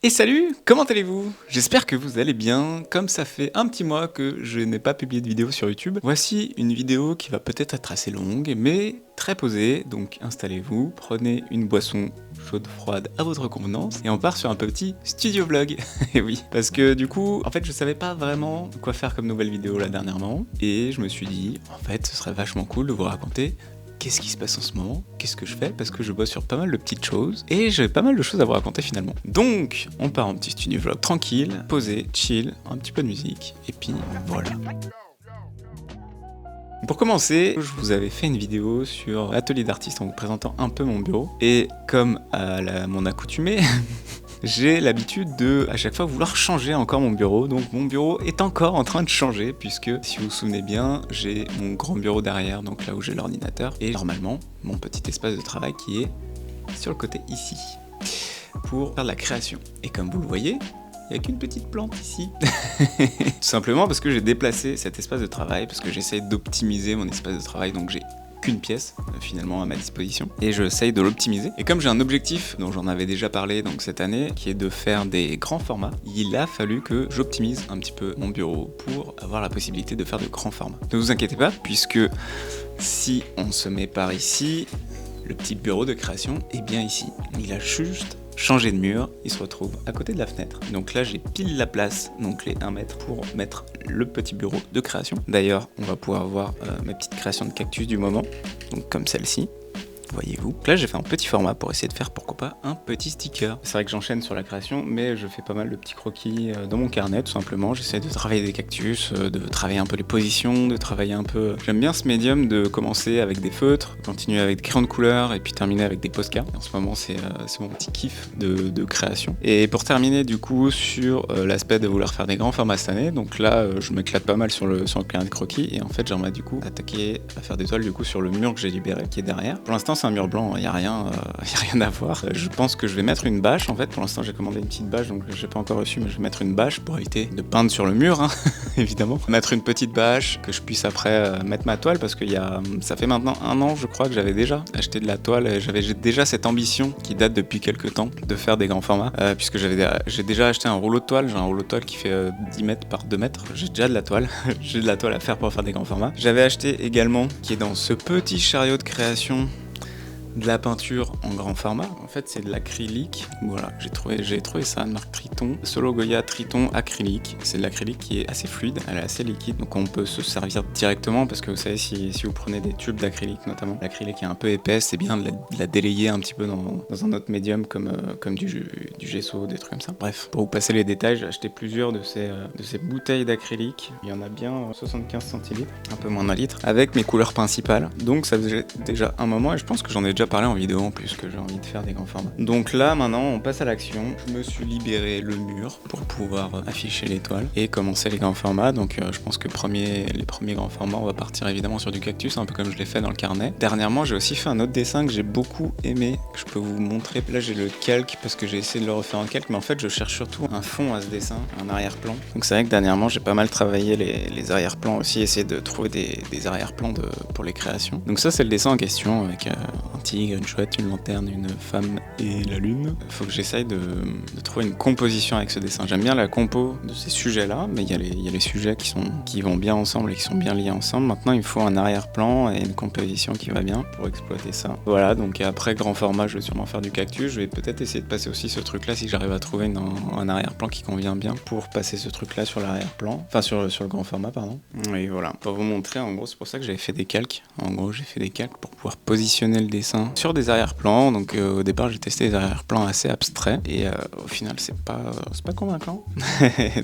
Et salut, comment allez-vous? J'espère que vous allez bien. Comme ça fait un petit mois que je n'ai pas publié de vidéo sur YouTube, voici une vidéo qui va peut-être être assez longue, mais très posée. Donc installez-vous, prenez une boisson chaude, froide à votre convenance, et on part sur un petit studio vlog. Et oui, parce que du coup, en fait, je savais pas vraiment quoi faire comme nouvelle vidéo là dernièrement, et je me suis dit, en fait, ce serait vachement cool de vous raconter qu'est-ce qui se passe en ce moment, qu'est-ce que je fais, parce que je bosse sur pas mal de petites choses, et j'ai pas mal de choses à vous raconter finalement. Donc, on part en petit studio vlog tranquille, posé, chill, un petit peu de musique, et puis voilà. Pour commencer, je vous avais fait une vidéo sur l'atelier d'artiste en vous présentant un peu mon bureau, et comme à mon accoutumée, j'ai l'habitude de, à chaque fois, vouloir changer encore mon bureau. Donc mon bureau est encore en train de changer, puisque, si vous vous souvenez bien, j'ai mon grand bureau derrière, donc là où j'ai l'ordinateur, et normalement, mon petit espace de travail qui est sur le côté ici, pour faire de la création. Et comme vous le voyez, il n'y a qu'une petite plante ici. Tout simplement parce que j'ai déplacé cet espace de travail, parce que j'essaye d'optimiser mon espace de travail, donc j'ai qu'une pièce finalement à ma disposition et j'essaye de l'optimiser. Et comme j'ai un objectif dont j'en avais déjà parlé donc cette année qui est de faire des grands formats, il a fallu que j'optimise un petit peu mon bureau pour avoir la possibilité de faire de grands formats. Ne vous inquiétez pas, puisque si on se met par ici, le petit bureau de création est bien ici. Il a juste changé de mur, il se retrouve à côté de la fenêtre. Donc là j'ai pile la place, donc les 1 mètre pour mettre le petit bureau de création. D'ailleurs on va pouvoir voir mes petites créations de cactus du moment, donc comme celle-ci. Voyez-vous. Là j'ai fait un petit format pour essayer de faire pourquoi pas un petit sticker. C'est vrai que j'enchaîne sur la création, mais je fais pas mal de petits croquis dans mon carnet tout simplement. J'essaie de travailler des cactus, de travailler un peu les positions, de travailler un peu... J'aime bien ce médium de commencer avec des feutres, continuer avec des crayons de couleur et puis terminer avec des Posca. En ce moment c'est mon petit kiff de création. Et pour terminer du coup sur l'aspect de vouloir faire des grands formats cette année, donc là je m'éclate pas mal sur le carnet de croquis et en fait j'aimerais du coup attaquer à faire des toiles du coup sur le mur que j'ai libéré qui est derrière. Pour l'instant c'est un mur blanc, il n'y a rien à voir. Je pense que je vais mettre une bâche en fait. Pour l'instant j'ai commandé une petite bâche donc je l'ai pas encore reçue, mais je vais mettre une bâche pour éviter de peindre sur le mur hein, évidemment. Mettre une petite bâche que je puisse après mettre ma toile parce que ça fait maintenant 1 an je crois que j'avais déjà acheté de la toile et j'ai déjà cette ambition qui date depuis quelques temps de faire des grands formats puisque j'ai déjà acheté un rouleau de toile. J'ai un rouleau de toile qui fait 10 mètres par 2 mètres. J'ai déjà de la toile. J'ai de la toile à faire pour faire des grands formats. J'avais acheté également, qui est dans ce petit chariot de création, de la peinture en grand format. En fait c'est de l'acrylique, voilà, j'ai trouvé ça, de marque Triton, Solo Goya Triton acrylique. C'est de l'acrylique qui est assez fluide, elle est assez liquide, donc on peut se servir directement parce que vous savez si vous prenez des tubes d'acrylique notamment, l'acrylique est un peu épaisse, c'est bien de la délayer un petit peu dans un autre médium comme du gesso, des trucs comme ça. Bref, pour vous passer les détails, j'ai acheté plusieurs de ces bouteilles d'acrylique, il y en a bien 75 centilitres, un peu moins d'un litre, avec mes couleurs principales, donc ça faisait déjà un moment et je pense que j'en ai déjà parlé en vidéo en plus que j'ai envie de faire des grands formats. Donc là maintenant on passe à l'action. Je me suis libéré le mur pour pouvoir afficher les toiles et commencer les grands formats. Donc je pense que les premiers grands formats on va partir évidemment sur du cactus, un peu comme je l'ai fait dans le carnet. Dernièrement j'ai aussi fait un autre dessin que j'ai beaucoup aimé, que je peux vous montrer. Là j'ai le calque parce que j'ai essayé de le refaire en calque, mais en fait je cherche surtout un fond à ce dessin, un arrière-plan. Donc c'est vrai que dernièrement j'ai pas mal travaillé les arrière-plans aussi, essayer de trouver des arrière-plans pour les créations. Donc ça c'est le dessin en question avec un tigre, une chouette, une lanterne, une femme et la lune. Faut que j'essaye de trouver une composition avec ce dessin. J'aime bien la compo de ces sujets-là, mais il y a les sujets qui vont bien ensemble et qui sont bien liés ensemble. Maintenant, il faut un arrière-plan et une composition qui va bien pour exploiter ça. Voilà, donc après grand format, je vais sûrement faire du cactus. Je vais peut-être essayer de passer aussi ce truc-là si j'arrive à trouver un arrière-plan qui convient bien pour passer ce truc-là sur l'arrière-plan. Enfin, sur le grand format, pardon. Et voilà. Pour vous montrer, en gros, c'est pour ça que j'avais fait des calques. En gros, j'ai fait des calques pour pouvoir positionner le dessin sur des arrière-plans. Donc au départ j'ai testé des arrière-plans assez abstraits et au final c'est pas convaincant.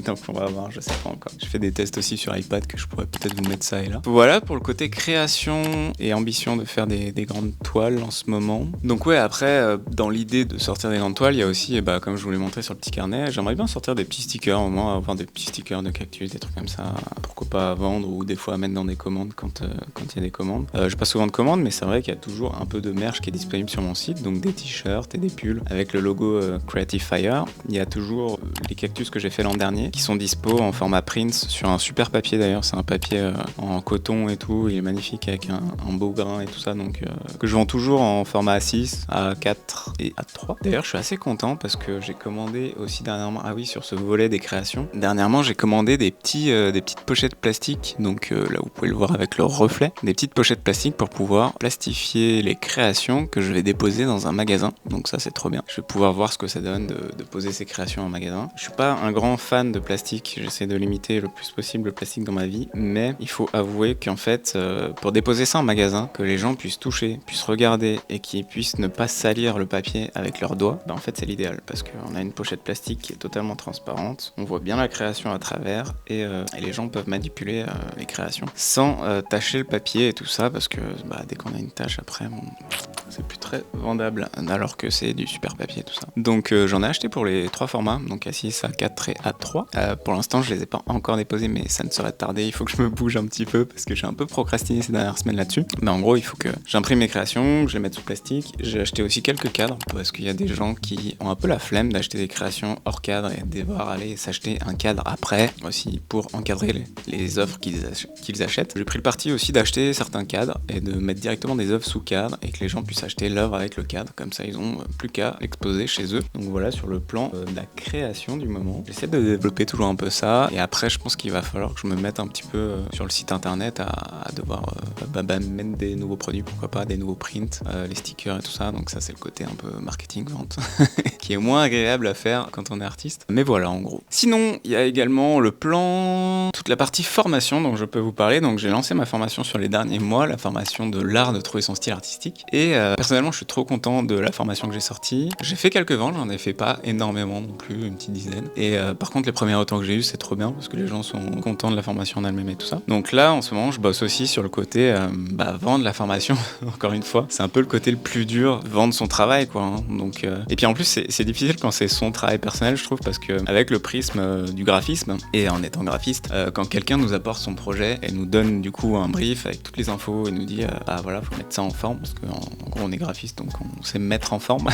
Donc on va voir, je sais pas encore. Je fais des tests aussi sur iPad que je pourrais peut-être vous mettre ça et là. Voilà pour le côté création et ambition de faire des grandes toiles en ce moment. Donc ouais, après dans l'idée de sortir des grandes toiles, il y a aussi, comme je vous l'ai montré sur le petit carnet, j'aimerais bien sortir des petits stickers, au moins avoir des petits stickers de cactus, des trucs comme ça, pourquoi pas à vendre ou des fois à mettre dans des commandes quand il y a des commandes. J'ai pas souvent de commandes, mais c'est vrai qu'il y a toujours un peu de merde merch qui est disponible sur mon site, donc des t-shirts et des pulls avec le logo Creative Fire. Il y a toujours les cactus que j'ai fait l'an dernier qui sont dispo en format print sur un super papier d'ailleurs, c'est un papier en coton et tout, il est magnifique avec un beau grain et tout ça, donc que je vends toujours en format A6, A4 et A3. D'ailleurs je suis assez content parce que j'ai commandé aussi dernièrement, ah oui, sur ce volet des créations, dernièrement j'ai commandé des petites pochettes plastiques, donc là vous pouvez le voir avec leur reflet, des petites pochettes plastiques pour pouvoir plastifier les créations que je vais déposer dans un magasin, donc ça c'est trop bien. Je vais pouvoir voir ce que ça donne de poser ces créations en magasin. Je suis pas un grand fan de plastique, j'essaie de limiter le plus possible le plastique dans ma vie, mais il faut avouer qu'en fait pour déposer ça en magasin, que les gens puissent toucher, puissent regarder et qu'ils puissent ne pas salir le papier avec leurs doigts, en fait c'est l'idéal parce qu'on a une pochette plastique qui est totalement transparente, on voit bien la création à travers et les gens peuvent manipuler les créations sans tacher le papier et tout ça parce que dès qu'on a une tache après, c'est plus très vendable alors que c'est du super papier tout ça. Donc j'en ai acheté pour les 3 formats, donc A6, A4 et A3. Pour l'instant je les ai pas encore déposés mais ça ne saurait tarder, il faut que je me bouge un petit peu parce que j'ai un peu procrastiné ces dernières semaines là-dessus. Mais en gros il faut que j'imprime mes créations, que je les mette sous plastique. J'ai acheté aussi quelques cadres parce qu'il y a des gens qui ont un peu la flemme d'acheter des créations hors cadre et de devoir aller s'acheter un cadre après aussi pour encadrer les œuvres qu'ils achètent. J'ai pris le parti aussi d'acheter certains cadres et de mettre directement des œuvres sous cadre et que les gens puissent acheter l'œuvre avec le cadre, comme ça ils ont plus qu'à l'exposer chez eux. Donc voilà sur le plan de la création du moment. J'essaie de développer toujours un peu ça et après je pense qu'il va falloir que je me mette un petit peu sur le site internet à devoir mettre des nouveaux produits, pourquoi pas, des nouveaux prints, les stickers et tout ça, donc ça c'est le côté un peu marketing vente qui est moins agréable à faire quand on est artiste, mais voilà en gros. Sinon il y a également le plan, toute la partie formation dont je peux vous parler. Donc j'ai lancé ma formation sur les derniers mois, la formation de l'art de trouver son style artistique et personnellement je suis trop content de la formation que j'ai sortie. J'ai fait quelques ventes, j'en ai fait pas énormément non plus, une petite dizaine, et par contre les premiers retours que j'ai eu c'est trop bien parce que les gens sont contents de la formation en elle-même et tout ça. Donc là en ce moment je bosse aussi sur le côté vendre la formation encore une fois, c'est un peu le côté le plus dur, vendre son travail quoi, hein. Donc et puis en plus c'est difficile quand c'est son travail personnel je trouve, parce que avec le prisme du graphisme et en étant graphiste, quand quelqu'un nous apporte son projet et nous donne du coup un brief avec toutes les infos et nous dit voilà faut mettre ça en forme, parce qu'en gros on est graphiste donc on sait mettre en forme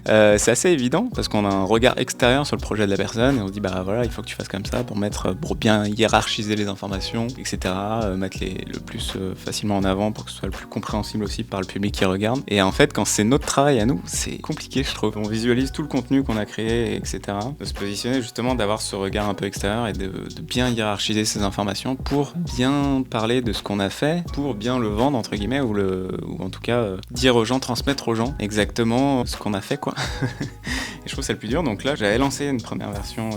c'est assez évident parce qu'on a un regard extérieur sur le projet de la personne et on se dit voilà il faut que tu fasses comme ça pour bien hiérarchiser les informations, etc., mettre le plus facilement en avant pour que ce soit le plus compréhensible aussi par le public qui regarde. Et en fait quand c'est notre travail à nous c'est compliqué je trouve, on visualise tout le contenu qu'on a créé, etc., de se positionner justement, d'avoir ce regard un peu extérieur et de bien hiérarchiser ces informations pour bien parler de ce qu'on a fait, pour bien le vendre entre guillemets, ou en tout cas dire aux gens, transmettre aux gens exactement ce qu'on a fait quoi. Et je trouve que c'est le plus dur. Donc là j'avais lancé une première version,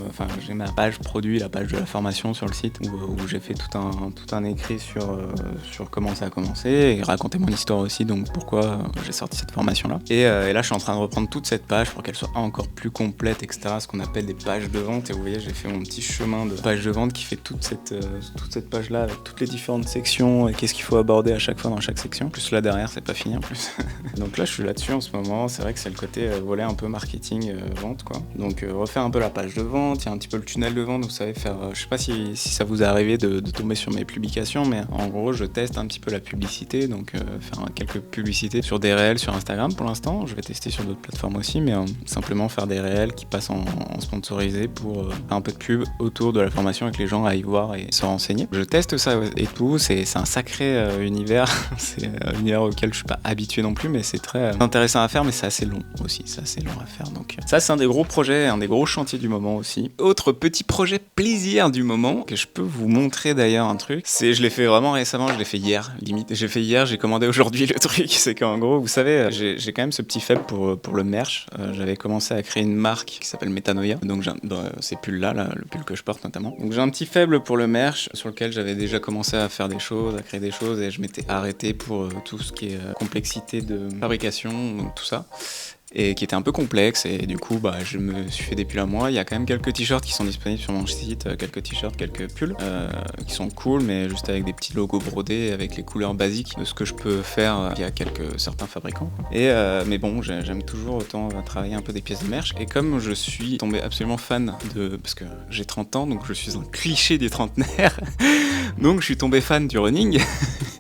j'ai ma page produit, la page de la formation sur le site où j'ai fait tout un écrit sur comment ça a commencé et raconter mon histoire aussi, donc pourquoi j'ai sorti cette formation là. Et là je suis en train de reprendre toute cette page pour qu'elle soit encore plus complète, etc., ce qu'on appelle des pages de vente. Et vous voyez j'ai fait mon petit chemin de page de vente qui fait toute cette page là avec toutes les différentes sections et qu'est-ce qu'il faut aborder à chaque fois dans chaque section. Plus là derrière c'est pas fini en plus. Donc là je suis là-dessus en ce moment, c'est vrai que c'est le côté volet un peu marketing vente quoi. Donc refaire un peu la page de vente, il y a un petit peu le tunnel de vente, vous savez faire, je sais pas si ça vous est arrivé de tomber sur mes publications, mais en gros je teste un petit peu la publicité, donc faire quelques publicités sur des réels sur Instagram pour l'instant, je vais tester sur d'autres plateformes aussi, mais simplement faire des réels qui passent en sponsorisé pour faire un peu de pub autour de la formation et que les gens aillent voir et se renseigner. Je teste ça et tout, c'est un sacré univers, c'est un univers auquel je suis pas habitué non plus, mais c'est très intéressant à faire, mais c'est assez long aussi, c'est assez long à faire. Donc ça c'est un des gros projets, un des gros chantiers du moment aussi. Autre petit projet plaisir du moment que je peux vous montrer d'ailleurs un truc, je l'ai fait vraiment récemment, je l'ai fait hier, limite. J'ai commandé aujourd'hui le truc, c'est qu'en gros, vous savez, j'ai quand même ce petit faible pour le merch. J'avais commencé à créer une marque qui s'appelle Metanoia, donc ces pulls là, le pull que je porte notamment. Donc j'ai un petit faible pour le merch sur lequel j'avais déjà commencé à faire des choses, à créer des choses, et je m'étais arrêté pour tout ce qui est complexité de fabrication, donc tout ça. Et qui était un peu complexe, et du coup je me suis fait des pulls à moi. Il y a quand même quelques t-shirts qui sont disponibles sur mon site, quelques t-shirts, quelques pulls qui sont cool, mais juste avec des petits logos brodés, avec les couleurs basiques de ce que je peux faire via certains fabricants. Et mais bon, j'aime toujours autant travailler un peu des pièces de merch, et comme je suis tombé absolument fan parce que j'ai 30 ans, donc je suis un cliché des trentenaires, donc je suis tombé fan du running.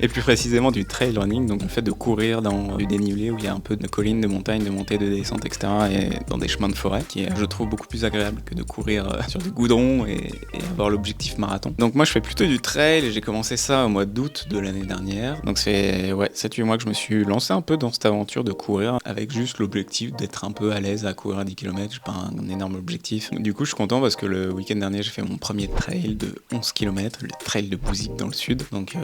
et plus précisément du trail running, donc le fait de courir dans du dénivelé où il y a un peu de collines, de montagnes, de montées, de descentes, etc. et dans des chemins de forêt, qui est, je trouve, beaucoup plus agréable que de courir sur du goudron et avoir l'objectif marathon. Donc moi je fais plutôt du trail et j'ai commencé ça au mois d'août de l'année dernière. Donc c'est 7-8 mois que je me suis lancé un peu dans cette aventure de courir avec juste l'objectif d'être un peu à l'aise à courir à 10 km. J'ai pas un énorme objectif. Du coup je suis content parce que le week-end dernier j'ai fait mon premier trail de 11 km, le trail de Bouzic dans le sud, donc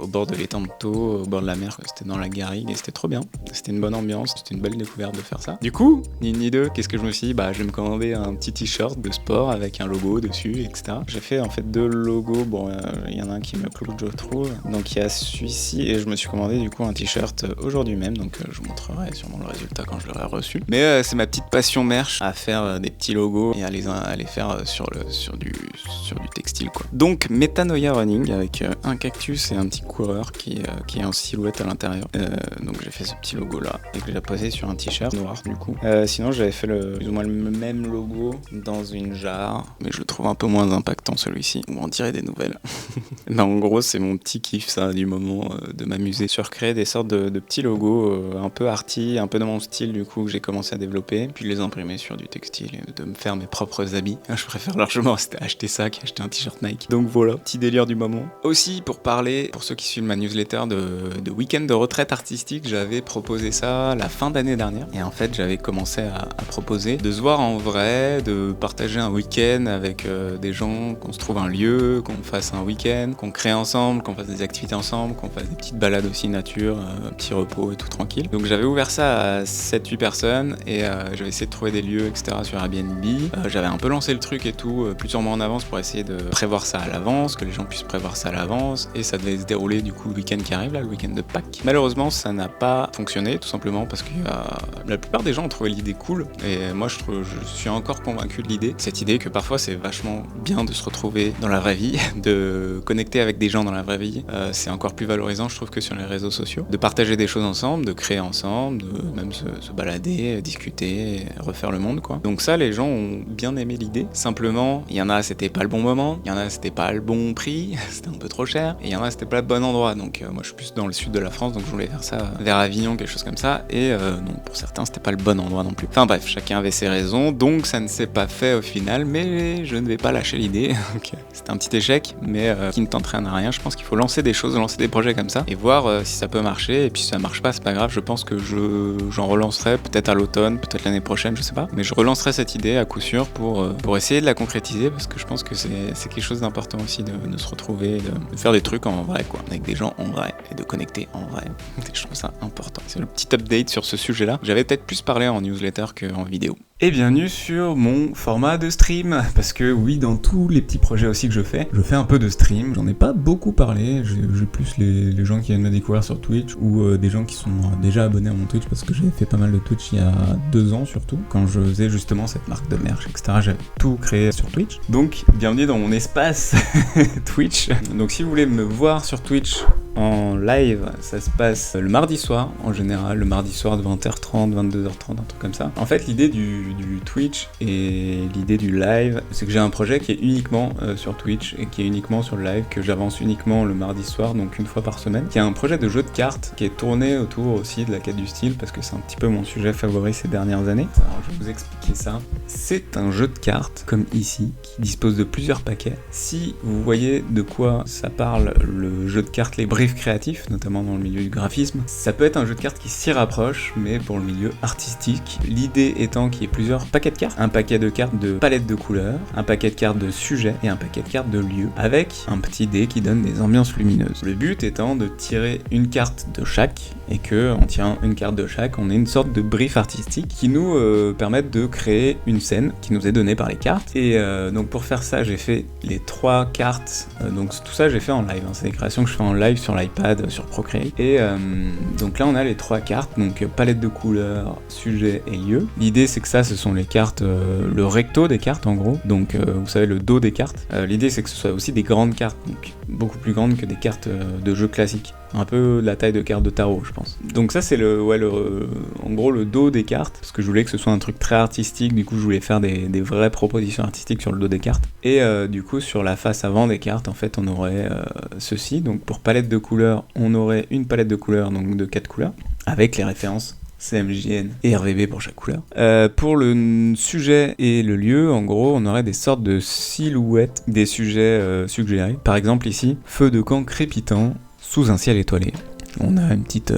au bord de l'étang de Thau, au bord de la mer, c'était dans la garrigue et c'était trop bien. C'était une bonne ambiance, c'était une belle découverte de faire ça. Du coup, ni deux, qu'est-ce que je me suis dit ? Je vais me commander un petit t-shirt de sport avec un logo dessus, etc. J'ai fait en fait 2 logos, il y en a un qui me plaît, je trouve. Donc il y a celui-ci et je me suis commandé du coup un t-shirt aujourd'hui même, donc je vous montrerai sûrement le résultat quand je l'aurai reçu. Mais c'est ma petite passion merch à faire des petits logos et à les faire sur du textile quoi. Donc Metanoia Running avec un cactus et un petit coureur qui est en silhouette à l'intérieur. Donc j'ai fait ce petit logo là et que j'ai posé sur un t-shirt noir du coup. Sinon j'avais fait plus ou moins le même logo dans une jarre, mais je le trouve un peu moins impactant celui-ci, ou en tirer des nouvelles. Mais en gros c'est mon petit kiff ça du moment de m'amuser sur créer des sortes de petits logos un peu arty, un peu dans mon style du coup que j'ai commencé à développer, puis les imprimer sur du textile et de me faire mes propres habits. Je préfère largement acheter ça qu'acheter un t-shirt Nike. Donc voilà, petit délire du moment. Aussi pour parler, pour ceux qui suivent ma newsletter de week-end de retraite artistique, j'avais proposé ça la fin d'année dernière et en fait j'avais commencé à proposer de se voir en vrai, de partager un week-end avec des gens, qu'on se trouve un lieu, qu'on fasse un week-end, qu'on crée ensemble, qu'on fasse des activités ensemble, qu'on fasse des petites balades aussi nature, un petit repos et tout tranquille. Donc j'avais ouvert ça à 7-8 personnes et j'avais essayé de trouver des lieux etc sur Airbnb. J'avais un peu lancé le truc et tout plusieurs mois en avance pour essayer de prévoir ça à l'avance, que les gens puissent prévoir ça à l'avance et ça devait se dérouler du coup le week-end qui arrive là, le week-end de Pâques. Malheureusement ça n'a pas fonctionné tout simplement parce que la plupart des gens ont trouvé l'idée cool et moi je suis encore convaincu de l'idée. Cette idée que parfois c'est vachement bien de se retrouver dans la vraie vie, de connecter avec des gens dans la vraie vie, c'est encore plus valorisant je trouve que sur les réseaux sociaux, de partager des choses ensemble, de créer ensemble, de même se balader, discuter, refaire le monde quoi. Donc ça les gens ont bien aimé l'idée, simplement il y en a c'était pas le bon moment, il y en a c'était pas le bon prix, c'était un peu trop cher, et il y en a c'était pas le bon endroit, donc moi je suis plus dans le sud de la France donc je voulais faire ça vers Avignon, quelque chose comme ça, et donc pour certains c'était pas le bon endroit non plus. Enfin bref, chacun avait ses raisons, donc ça ne s'est pas fait au final, mais je ne vais pas lâcher l'idée, c'était un petit échec, mais qui ne tente rien à rien, je pense qu'il faut lancer des choses, lancer des projets comme ça, et voir si ça peut marcher, et puis si ça marche pas c'est pas grave, je pense que j'en relancerai peut-être à l'automne, peut-être l'année prochaine, je sais pas, mais je relancerai cette idée à coup sûr pour essayer de la concrétiser, parce que je pense que c'est quelque chose d'important aussi de se retrouver, de faire des trucs en vrai quoi, avec des gens en vrai, et de connecter en vrai, je trouve ça important. C'est le petit update sur ce sujet-là, j'avais peut-être plus parlé en newsletter qu'en vidéo. Et bienvenue sur mon format de stream, parce que oui, dans tous les petits projets aussi que je fais un peu de stream, j'en ai pas beaucoup parlé, j'ai plus les gens qui viennent me découvrir sur Twitch, ou des gens qui sont déjà abonnés à mon Twitch, parce que j'avais fait pas mal de Twitch il y a 2 ans surtout, quand je faisais justement cette marque de merch, etc. J'avais tout créé sur Twitch, donc bienvenue dans mon espace Twitch. Donc si vous voulez me voir sur Twitch en live, ça se passe le mardi soir, en général, le mardi soir de 20h30, 22h30, un truc comme ça. En fait, l'idée du Twitch et l'idée du live, c'est que j'ai un projet qui est uniquement sur Twitch et qui est uniquement sur le live, que j'avance uniquement le mardi soir, donc une fois par semaine, qui est un projet de jeu de cartes qui est tourné autour aussi de la quête du style, parce que c'est un petit peu mon sujet favori ces dernières années. Alors, je vais vous expliquer ça. C'est un jeu de cartes, comme ici, qui dispose de plusieurs paquets. Si vous voyez de quoi ça parle, le jeu de cartes, les briefs créatifs, notamment dans le milieu du graphisme, ça peut être un jeu de cartes qui s'y rapproche, mais pour le milieu artistique. L'idée étant qu'il y ait plusieurs paquets de cartes, un paquet de cartes de palette de couleurs, un paquet de cartes de sujets et un paquet de cartes de lieux, avec un petit dé qui donne des ambiances lumineuses. Le but étant de tirer une carte de chaque, et que en tirant une carte de chaque, on ait une sorte de brief artistique qui nous permette de créer une scène qui nous est donnée par les cartes. Et donc pour faire ça, j'ai fait les 3 cartes, donc tout ça j'ai fait en live, c'est des créations que je fais en live sur l'iPad, sur Procreate. Et donc là on a les 3 cartes, donc palette de couleurs, sujet et lieu. L'idée c'est que ça, ce sont les cartes, le recto des cartes en gros, donc vous savez le dos des cartes. L'idée c'est que ce soit aussi des grandes cartes, donc beaucoup plus grandes que des cartes de jeu classiques. un peu la taille de carte de tarot, je pense. Donc ça c'est en gros le dos des cartes, parce que je voulais que ce soit un truc très artistique, du coup je voulais faire des vraies propositions artistiques sur le dos des cartes. Et du coup sur la face avant des cartes, en fait on aurait ceci, donc pour palette de couleurs, on aurait une palette de couleurs, donc de 4 couleurs, avec les références CMJN et RVB pour chaque couleur. Pour le sujet et le lieu, en gros, on aurait des sortes de silhouettes des sujets suggérés. Par exemple ici, feu de camp crépitant sous un ciel étoilé. On a une petite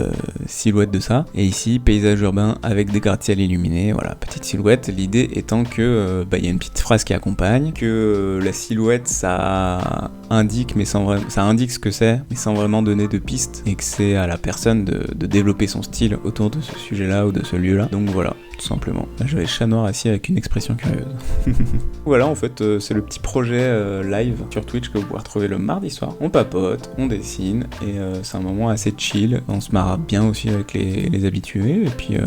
silhouette de ça. Et ici, paysage urbain avec des gratte-ciel illuminés. Voilà, petite silhouette. L'idée étant que y a une petite phrase qui accompagne, que la silhouette ça indique ce que c'est, mais sans vraiment donner de piste, et que c'est à la personne de développer son style autour de ce sujet-là ou de ce lieu-là. Donc voilà, tout simplement. Là, j'avais chat noir assis avec une expression curieuse. Voilà, en fait, c'est le petit projet live sur Twitch que vous pouvez retrouver le mardi soir. On papote, on dessine, et c'est un moment assez chill. On se marre bien aussi avec les habitués. Et puis,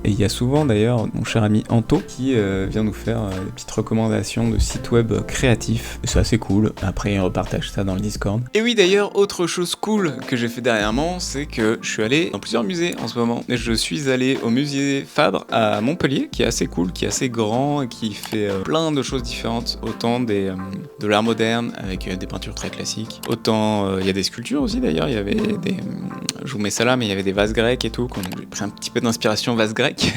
il y a souvent d'ailleurs mon cher ami Anto qui vient nous faire des petites recommandations de sites web créatifs. C'est assez cool. Après, il repartage ça dans le Discord. Et oui, d'ailleurs, autre chose cool que j'ai fait dernièrement, c'est que je suis allé dans plusieurs musées en ce moment. Je suis allé au musée Fabre à Montpellier, qui est assez cool, qui est assez grand et qui fait plein de choses différentes. Autant de l'art moderne avec des peintures très classiques. Autant il y a des sculptures aussi d'ailleurs. Il y avait des je vous mets ça là, mais il y avait des vases grecs et tout. Donc j'ai pris un petit peu d'inspiration vase grec,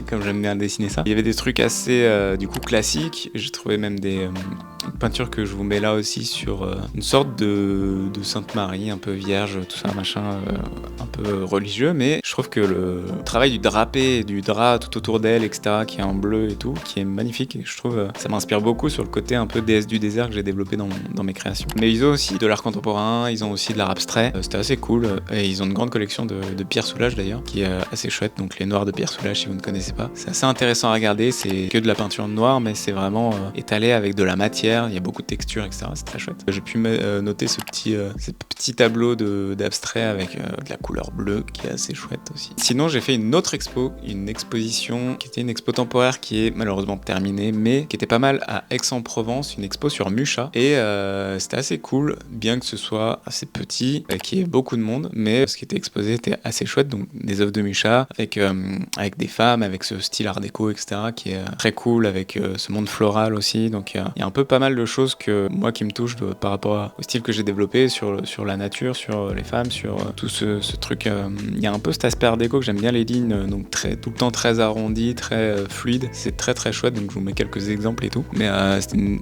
comme j'aime bien dessiner ça. Il y avait des trucs assez du coup classiques. J'ai trouvé même des peintures que je vous mets là aussi sur une sorte de Sainte Marie, un peu vierge, tout ça machin, un peu religieux. Mais je trouve que le travail du drapé, du drap tout autour d'elle, etc., qui est en bleu et tout, qui est magnifique. Et je trouve ça m'inspire beaucoup sur le côté un peu déesse du désert que j'ai développé dans mes créations. Mais ils ont aussi de l'art contemporain, ils ont aussi de l'art abstrait. C'était assez cool. Et ils ont une grande collection de Pierre Soulages d'ailleurs, qui est assez chouette. Donc les noirs de Pierre Soulages, si vous ne connaissez pas. C'est assez intéressant à regarder. C'est que de la peinture noire, mais c'est vraiment étalé avec de la matière. Il y a beaucoup de textures, etc. C'est très chouette. J'ai pu noter ces petits tableaux d'abstrait avec de la couleur bleue, qui est assez chouette aussi. Sinon, j'ai fait une autre une exposition qui était une expo temporaire qui est malheureusement terminée, mais qui était pas mal à Aix-en-Provence, une expo sur Mucha. Et c'était assez cool, bien que ce soit assez petit, qu'il y ait beaucoup de monde, mais ce qui était exposé était assez chouette. Donc des œuvres de Mucha avec des femmes, avec ce style art déco, etc., qui est très cool, avec ce monde floral aussi. Donc il y a un peu pas mal de choses que moi qui me touchent par rapport au style que j'ai développé sur la nature, sur les femmes, sur tout ce truc. Il y a un peu cet aspect art déco que j'aime bien, les lignes, donc tout le temps très arrondies, très fluides. C'est très très chouette, donc je vous mets quelques exemples et tout. Mais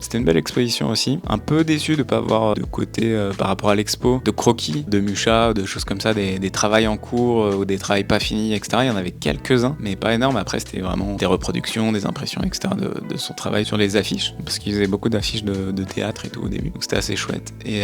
c'était une belle exposition aussi. Un peu déçu de pas avoir de côté par rapport à l'expo, de croquis, de Mucha, de choses comme ça, des travails en cours ou des travails pas finis, etc. Il y en avait quelques-uns, mais pas énormes. Après, c'était vraiment des reproductions, des impressions, etc. de son travail sur les affiches, parce qu'ils faisaient beaucoup d'affiches de théâtre et tout au début. Donc c'était assez chouette. Et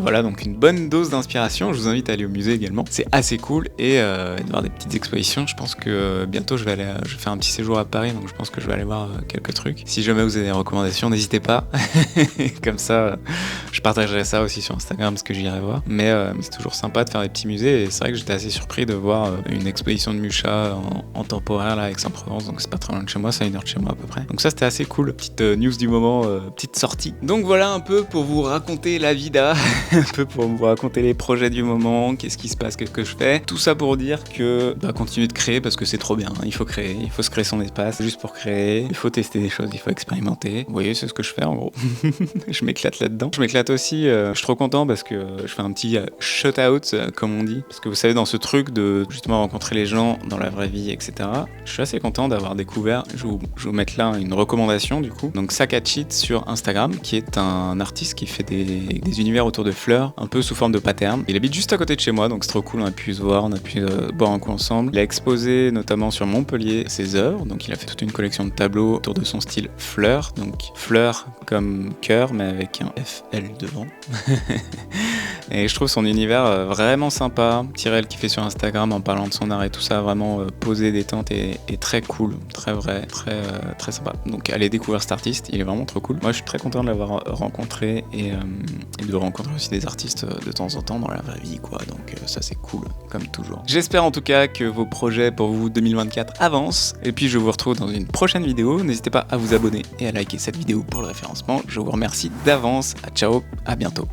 voilà, donc une bonne dose d'inspiration. Je vous invite à aller au musée également. C'est assez cool et de voir des petites expositions. Je pense que bientôt je vais faire un petit séjour à Paris, donc je pense que je vais aller voir quelques trucs. Si jamais vous avez des recommandations, n'hésitez pas. Comme ça, je partagerai ça aussi sur Instagram, ce que j'irai voir. Mais c'est toujours sympa de faire des petits musées et c'est vrai que j'étais assez surpris de voir une exposition de Mucha en temporaire là, à Aix-en-Provence, donc c'est pas très loin de chez moi, c'est à 1 heure de chez moi à peu près. Donc ça c'était assez cool, petite news du moment, petite sortie. Donc voilà un peu pour vous raconter la vida, un peu pour vous raconter les projets du moment, qu'est-ce qui se passe, qu'est-ce que je fais. Tout ça pour dire que continuer de créer parce que c'est trop bien, il faut créer, il faut se créer son espace juste pour créer, il faut tester des choses, il faut expérimenter. Vous voyez, c'est ce que je fais en gros. Je m'éclate là-dedans. Je m'éclate aussi, je suis trop content parce que je fais un petit shout-out, comme on dit, parce que vous savez, dans ce truc de justement rencontrer les gens dans la vraie vie, etc., je suis assez content d'avoir découvert, je vais vous mettre là une recommandation du coup, donc Sakachit sur Instagram, qui est un artiste qui fait des univers autour de fleurs, un peu sous forme de pattern. Il habite juste à côté de chez moi, donc c'est trop cool, on a pu se voir, on a pu boire un coup ensemble. Il a exposé notamment sur Montpellier ses œuvres, donc il a fait toute une collection de tableaux autour de son style fleur, donc fleur comme cœur, mais avec un FL devant. Et je trouve son univers vraiment sympa. Tyrell qui fait sur Instagram en parlant de son art et tout ça, vraiment posé, détente et très cool, très vrai, très sympa. Donc allez découvrir cet artiste, il est vraiment trop cool. Moi je suis très content de l'avoir rencontré et de rencontrer aussi des artistes de temps en temps dans la vraie vie quoi. Donc ça c'est cool, comme toujours. J'espère en tout cas que vos projets pour vous 2024 avancent. Et puis je vous retrouve dans une prochaine vidéo. N'hésitez pas à vous abonner et à liker cette vidéo pour le référencement. Je vous remercie d'avance. Ciao, à bientôt.